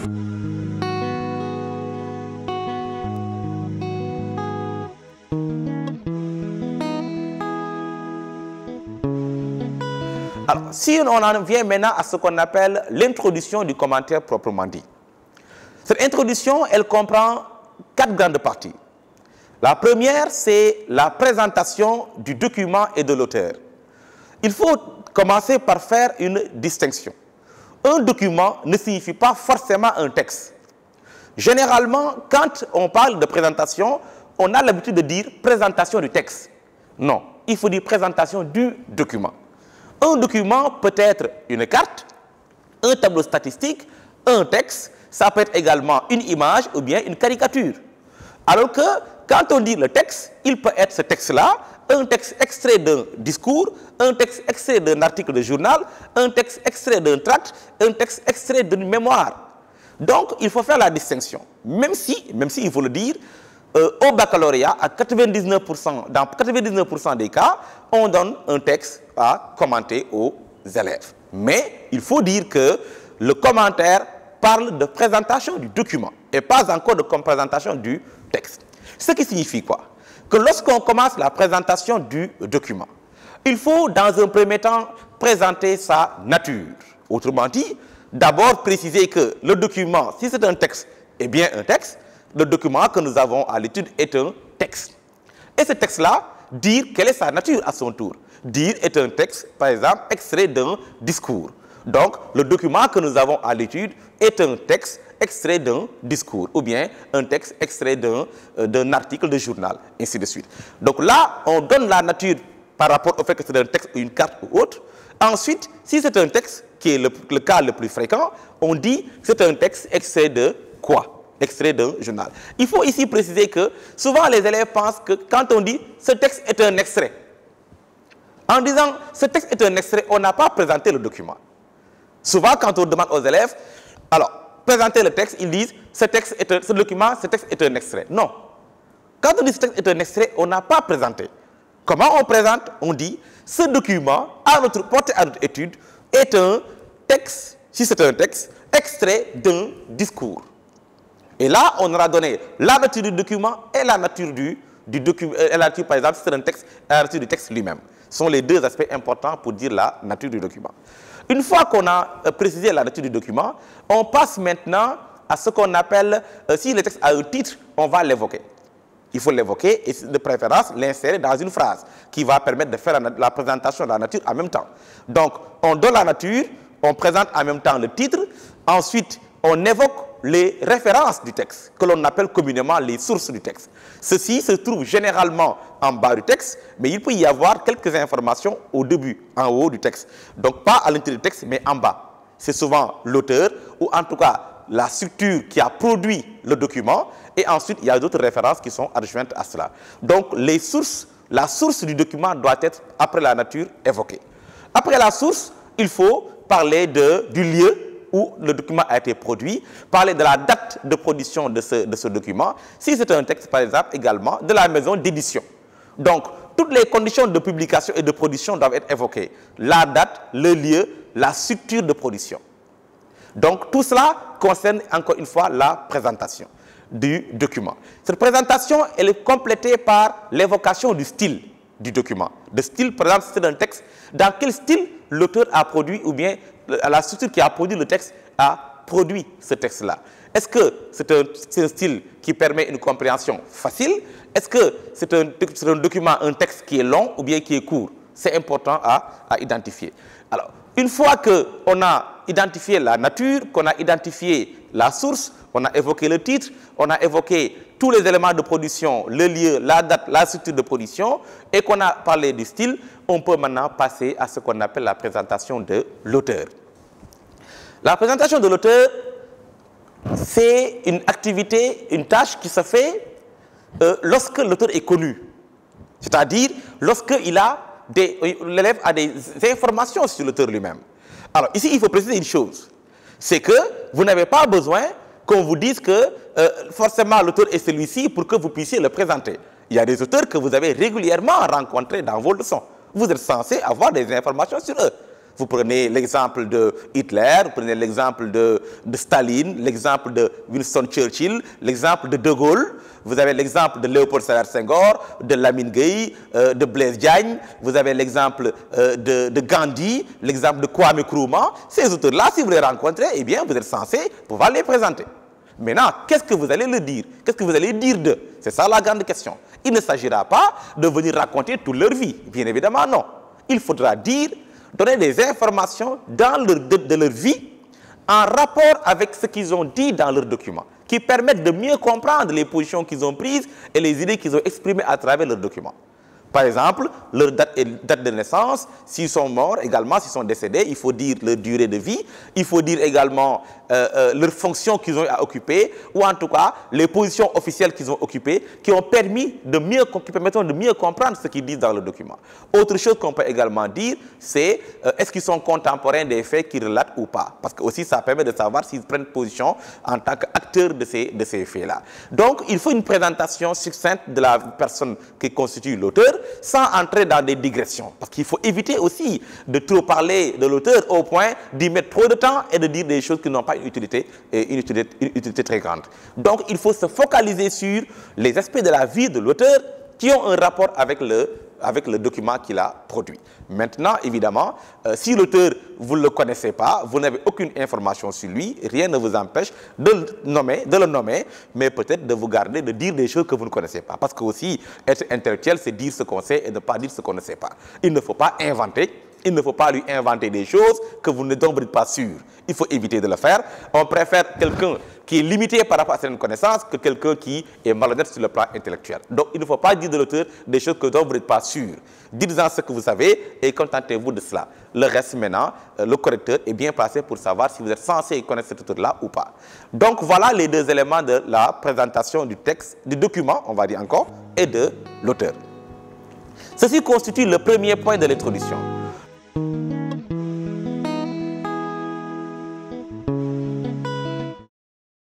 Alors, si on en vient maintenant à ce qu'on appelle l'introduction du commentaire proprement dit. Cette introduction, elle comprend 4 grandes parties. La première, c'est la présentation du document et de l'auteur. Il faut commencer par faire une distinction. Un document ne signifie pas forcément un texte. Généralement, quand on parle de présentation, on a l'habitude de dire présentation du texte. Non, il faut dire présentation du document. Un document peut être une carte, un tableau statistique, un texte, ça peut être également une image ou bien une caricature. Alors que quand on dit le texte, il peut être ce texte-là, un texte extrait d'un discours, un texte extrait d'un article de journal, un texte extrait d'un tract, un texte extrait d'une mémoire. Donc, il faut faire la distinction. Même si il faut le dire, au baccalauréat, à 99%, dans 99% des cas, on donne un texte à commenter aux élèves. Mais il faut dire que le commentaire parle de présentation du document et pas encore de présentation du texte. Ce qui signifie quoi? Que lorsqu'on commence la présentation du document, il faut dans un premier temps présenter sa nature. Autrement dit, d'abord préciser que le document, si c'est un texte, est bien un texte. Le document que nous avons à l'étude est un texte. Et ce texte-là, dire quelle est sa nature à son tour. Dire est un texte, par exemple, extrait d'un discours. Donc, le document que nous avons à l'étude est un texte extrait d'un discours ou bien un texte extrait d'un article de journal, ainsi de suite. Donc là, on donne la nature par rapport au fait que c'est un texte ou une carte ou autre. Ensuite, si c'est un texte, qui est le cas le plus fréquent, on dit que c'est un texte extrait de quoi? Extrait d'un journal. Il faut ici préciser que souvent les élèves pensent que quand on dit ce texte est un extrait, en disant ce texte est un extrait, on n'a pas présenté le document. Souvent quand on demande aux élèves, alors présenter le texte, ils disent ce document, ce texte est un extrait. Non. Quand on dit ce texte est un extrait, on n'a pas présenté. Comment on présente? On dit ce document, porté à notre étude, est un texte, si c'est un texte, extrait d'un discours. Et là, on aura donné la nature du document et la nature du document, la nature, par exemple, si c'est un texte, la nature du texte lui-même. Ce sont les deux aspects importants pour dire la nature du document. Une fois qu'on a précisé la nature du document, on passe maintenant à ce qu'on appelle, si le texte a un titre, on va l'évoquer. Il faut l'évoquer et de préférence l'insérer dans une phrase qui va permettre de faire la présentation de la nature en même temps. Donc, on donne la nature, on présente en même temps le titre, ensuite on évoque les références du texte, que l'on appelle communément les sources du texte. Ceci se trouve généralement en bas du texte, mais il peut y avoir quelques informations au début, en haut du texte. Donc pas à l'intérieur du texte, mais en bas. C'est souvent l'auteur, ou en tout cas la structure qui a produit le document, et ensuite il y a d'autres références qui sont adjointes à cela. Donc les sources, la source du document doit être, après la nature, évoquée. Après la source, il faut parler du lieu où le document a été produit, parler de la date de production de ce document, si c'est un texte par exemple également, de la maison d'édition. Donc, toutes les conditions de publication et de production doivent être évoquées. La date, le lieu, la structure de production. Donc, tout cela concerne encore une fois la présentation du document. Cette présentation, elle est complétée par l'évocation du style du document. Le style, par exemple, c'est un texte, dans quel style l'auteur a produit ou bien la structure qui a produit le texte a produit ce texte-là. Est-ce que c'est un style qui permet une compréhension facile? Est-ce que c'est un document, un texte qui est long ou bien qui est court? C'est important à identifier. Alors, une fois qu'on a identifié la nature, qu'on a identifié la source, on a évoqué le titre, on a évoqué tous les éléments de production, le lieu, la date, la structure de production, et qu'on a parlé du style, on peut maintenant passer à ce qu'on appelle la présentation de l'auteur. La présentation de l'auteur, c'est une activité, une tâche qui se fait lorsque l'auteur est connu. C'est-à-dire lorsque l'élève a des informations sur l'auteur lui-même. Alors ici, il faut préciser une chose. C'est que vous n'avez pas besoin qu'on vous dise que forcément l'auteur est celui-ci pour que vous puissiez le présenter. Il y a des auteurs que vous avez régulièrement rencontrés dans vos leçons. Vous êtes censé avoir des informations sur eux. Vous prenez l'exemple de Hitler, vous prenez l'exemple de Staline, l'exemple de Winston Churchill, l'exemple de De Gaulle, vous avez l'exemple de Léopold Sédar Senghor, de Lamine Gueye, de Blaise Diagne, vous avez l'exemple de Gandhi, l'exemple de Kwame Nkrumah. Ces auteurs-là, si vous les rencontrez, eh bien, vous êtes censé pouvoir les présenter. Maintenant, qu'est-ce que vous allez leur dire? Qu'est-ce que vous allez dire d'eux? C'est ça la grande question. Il ne s'agira pas de venir raconter toute leur vie. Bien évidemment, non. Il faudra dire, donner des informations de leur vie en rapport avec ce qu'ils ont dit dans leurs documents, qui permettent de mieux comprendre les positions qu'ils ont prises et les idées qu'ils ont exprimées à travers leurs documents. Par exemple, leur date de naissance, s'ils sont morts également, s'ils sont décédés, il faut dire leur durée de vie, il faut dire également leurs fonctions qu'ils ont à occuper, ou en tout cas les positions officielles qu'ils ont occupées, qui ont permis qui permettent de mieux comprendre ce qu'ils disent dans le document. Autre chose qu'on peut également dire, c'est est-ce qu'ils sont contemporains des faits qu'ils relatent ou pas? Parce que aussi ça permet de savoir s'ils prennent position en tant qu'acteurs de ces faits-là. Donc il faut une présentation succincte de la personne qui constitue l'auteur, sans entrer dans des digressions. Parce qu'il faut éviter aussi de trop parler de l'auteur au point d'y mettre trop de temps et de dire des choses qui n'ont pas une utilité très grande. Donc il faut se focaliser sur les aspects de la vie de l'auteur qui ont un rapport avec le document qu'il a produit. Maintenant, évidemment, si l'auteur, vous ne le connaissez pas, vous n'avez aucune information sur lui, rien ne vous empêche de le nommer, mais peut-être de vous garder, de dire des choses que vous ne connaissez pas. Parce que aussi, être intellectuel, c'est dire ce qu'on sait et ne pas dire ce qu'on ne sait pas. Il ne faut pas inventer. Il ne faut pas lui inventer des choses que vous n'êtes pas sûr. Il faut éviter de le faire. On préfère quelqu'un qui est limité par rapport à certaines connaissances que quelqu'un qui est malhonnête sur le plan intellectuel. Donc, il ne faut pas dire de l'auteur des choses que vous n'êtes pas sûr. Dites-en ce que vous savez et contentez-vous de cela. Le reste, maintenant, le correcteur est bien placé pour savoir si vous êtes censé connaître cet auteur-là ou pas. Donc, voilà les deux éléments de la présentation du texte, du document, on va dire encore, et de l'auteur. Ceci constitue le premier point de l'introduction.